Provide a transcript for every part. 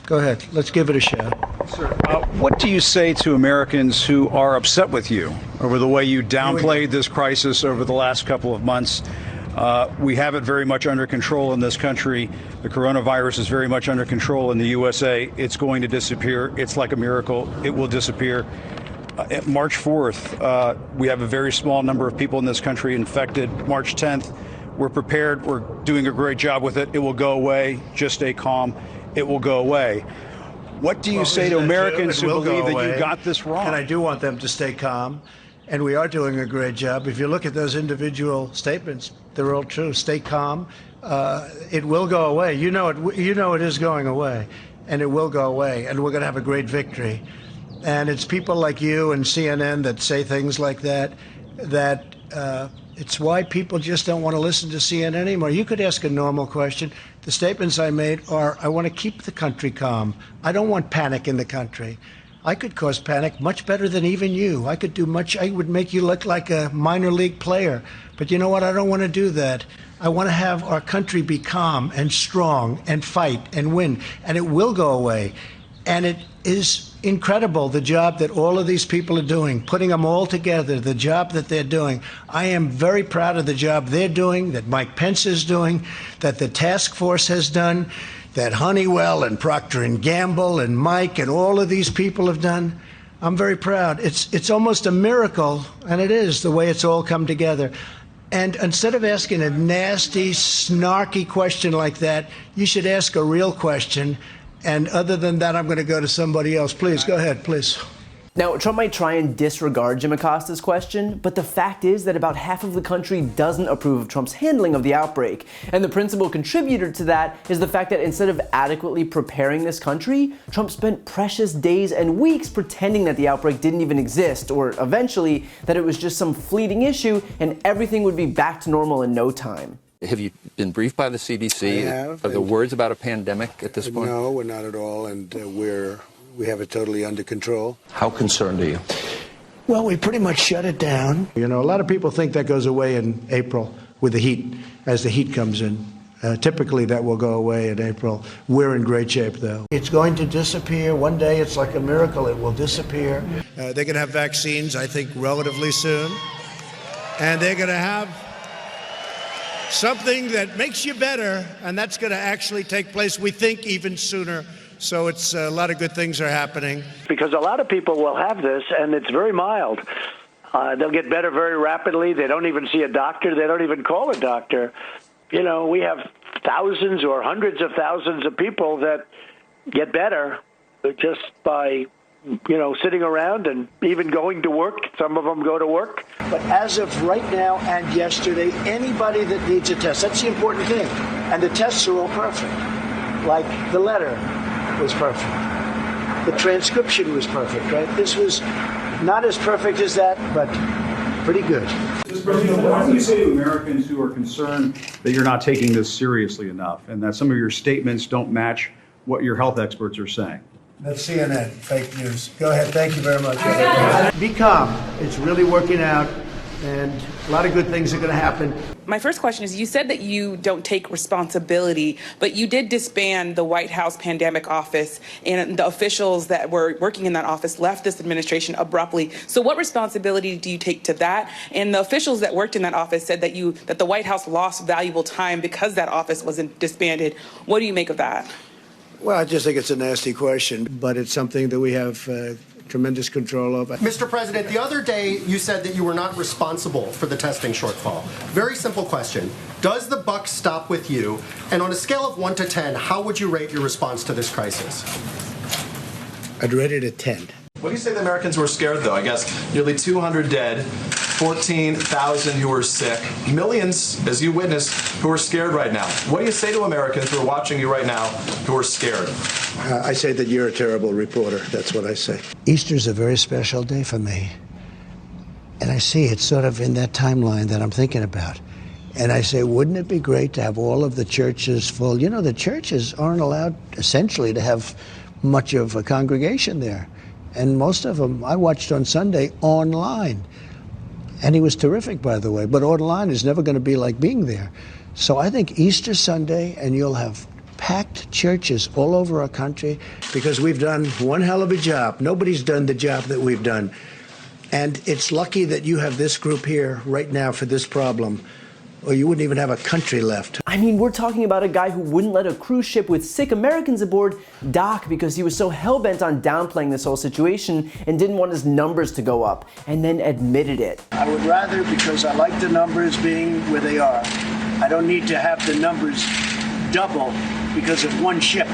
Go ahead. Let's give it a shot. Sir, what do you say to Americans who are upset with you over the way you downplayed this crisis over the last couple of months? We have it very much under control in this country. The coronavirus is very much under control in the USA. It's going to disappear. It's like a miracle. It will disappear. March 4th, we have a very small number of people in this country infected. March 10th, we're prepared. We're doing a great job with it. It will go away. Just stay calm. It will go away. What do you say to Americans who believe that you got this wrong? And I do want them to stay calm. And we are doing a great job. If you look at those individual statements, they're all true. Stay calm. It will go away. You know it is going away. And it will go away. And we're going to have a great victory. And it's people like you and CNN that say things like that, it's why people just don't want to listen to CNN anymore. You could ask a normal question. The statements I made are, I want to keep the country calm. I don't want panic in the country. I could cause panic much better than even you. I could do much. I would make you look like a minor league player. But you know what? I don't want to do that. I want to have our country be calm and strong and fight and win. And it will go away. And it is incredible, the job that all of these people are doing, putting them all together, the job that they're doing. I am very proud of the job they're doing, that Mike Pence is doing, that the task force has done, that Honeywell and Procter & Gamble and Mike and all of these people have done. I'm very proud. It's almost a miracle, and it is, the way it's all come together. And instead of asking a nasty, snarky question like that, you should ask a real question. And other than that, I'm going to go to somebody else. Please, go ahead, please. Now, Trump might try and disregard Jim Acosta's question, but the fact is that about half of the country doesn't approve of Trump's handling of the outbreak. And the principal contributor to that is the fact that instead of adequately preparing this country, Trump spent precious days and weeks pretending that the outbreak didn't even exist, or eventually that it was just some fleeting issue and everything would be back to normal in no time. Have you been briefed by the CDC? Are the words about a pandemic at this point? No, we're not at all, and we have it totally under control. How concerned are you? Well, we pretty much shut it down. You know, a lot of people think that goes away in April with the heat, as the heat comes in. Typically, that will go away in April. We're in great shape, though. It's going to disappear. One day, it's like a miracle. It will disappear. They're going to have vaccines, I think, relatively soon. And they're going to have something that makes you better, and that's going to actually take place, we think, even sooner. So it's a lot of good things are happening. Because a lot of people will have this, and it's very mild. They'll get better very rapidly. They don't even see a doctor. They don't even call a doctor. You know, we have thousands or hundreds of thousands of people that get better just by, you know, sitting around and even going to work. Some of them go to work. But as of right now and yesterday, anybody that needs a test, that's the important thing. And the tests are all perfect. Like the letter was perfect. The transcription was perfect, right? This was not as perfect as that, but pretty good. Mr. President, what do you say to Americans who are concerned that you're not taking this seriously enough and that some of your statements don't match what your health experts are saying? That's CNN, fake news. Go ahead. Thank you very much. Be calm. It's really working out, and a lot of good things are going to happen. My first question is, you said that you don't take responsibility, but you did disband the White House pandemic office, and the officials that were working in that office left this administration abruptly. So what responsibility do you take to that? And the officials that worked in that office said that the White House lost valuable time because that office wasn't disbanded. What do you make of that? Well, I just think it's a nasty question, but it's something that we have tremendous control over. Mr. President, the other day you said that you were not responsible for the testing shortfall. Very simple question. Does the buck stop with you? And on a scale of 1 to 10, how would you rate your response to this crisis? I'd rate it a 10. What do you say to the Americans who are scared, though? I guess nearly 200 dead, 14,000 who are sick, millions, as you witnessed, who are scared right now. What do you say to Americans who are watching you right now who are scared? I say that you're a terrible reporter. That's what I say. Easter's a very special day for me. And I see it's sort of in that timeline that I'm thinking about. And I say, wouldn't it be great to have all of the churches full? You know, the churches aren't allowed, essentially, to have much of a congregation there. And most of them I watched on Sunday online. And he was terrific, by the way. But online is never going to be like being there. So I think Easter Sunday, and you'll have packed churches all over our country because we've done one hell of a job. Nobody's done the job that we've done. And it's lucky that you have this group here right now for this problem, or you wouldn't even have a country left. I mean, we're talking about a guy who wouldn't let a cruise ship with sick Americans aboard dock because he was so hell-bent on downplaying this whole situation and didn't want his numbers to go up, and then admitted it. I would rather, because I like the numbers being where they are, I don't need to have the numbers double because of one ship.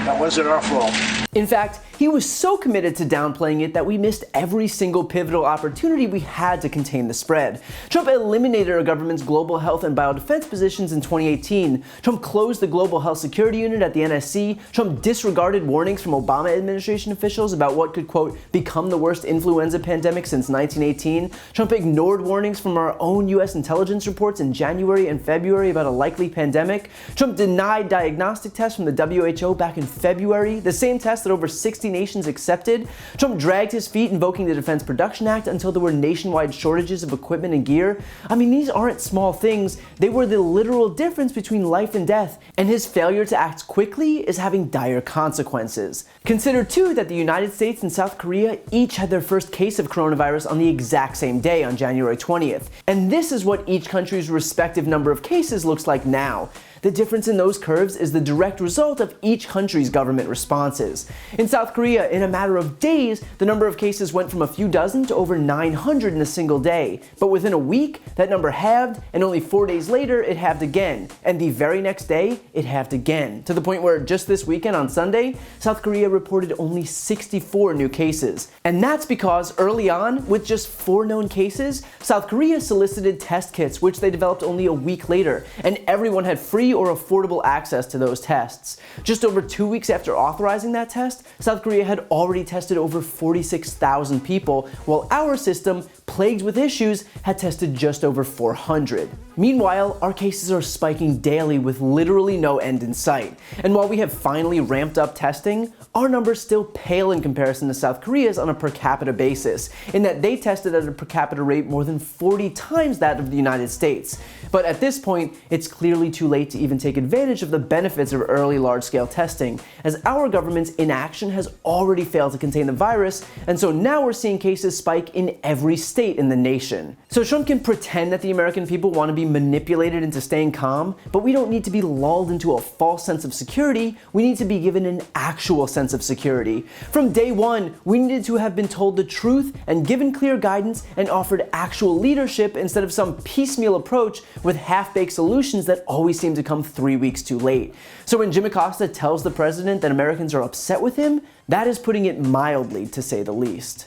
That wasn't our fault. In fact, he was so committed to downplaying it that we missed every single pivotal opportunity we had to contain the spread. Trump eliminated our government's global health and biodefense positions in 2018. Trump closed the Global Health Security Unit at the NSC. Trump disregarded warnings from Obama administration officials about what could, quote, become the worst influenza pandemic since 1918. Trump ignored warnings from our own U.S. intelligence reports in January and February about a likely pandemic. Trump denied diagnostic tests from the WHO back in February, the same tests that over 60 nations accepted. Trump dragged his feet invoking the Defense Production Act until there were nationwide shortages of equipment and gear. I mean, these aren't small things. They were the literal difference between life and death, and his failure to act quickly is having dire consequences. Consider, too, that the United States and South Korea each had their first case of coronavirus on the exact same day, on January 20th. And this is what each country's respective number of cases looks like now. The difference in those curves is the direct result of each country's government responses. In South Korea, in a matter of days, the number of cases went from a few dozen to over 900 in a single day. But within a week, that number halved, and only 4 days later, it halved again. And the very next day, it halved again, to the point where just this weekend on Sunday, South Korea reported only 64 new cases. And that's because early on, with just 4 known cases, South Korea solicited test kits, which they developed only a week later, and everyone had free or affordable access to those tests. Just over 2 weeks after authorizing that test, South Korea had already tested over 46,000 people, while our system, plagued with issues, had tested just over 400. Meanwhile, our cases are spiking daily with literally no end in sight. And while we have finally ramped up testing, our numbers still pale in comparison to South Korea's on a per capita basis, in that they tested at a per capita rate more than 40 times that of the United States. But at this point, it's clearly too late to even take advantage of the benefits of early large-scale testing, as our government's inaction has already failed to contain the virus, and so now we're seeing cases spike in every state in the nation. So Trump can pretend that the American people want to be manipulated into staying calm, but we don't need to be lulled into a false sense of security. We need to be given an actual sense of security. From day one, we needed to have been told the truth and given clear guidance and offered actual leadership instead of some piecemeal approach with half-baked solutions that always seem to come 3 weeks too late. So when Jim Acosta tells the president that Americans are upset with him, that is putting it mildly, to say the least.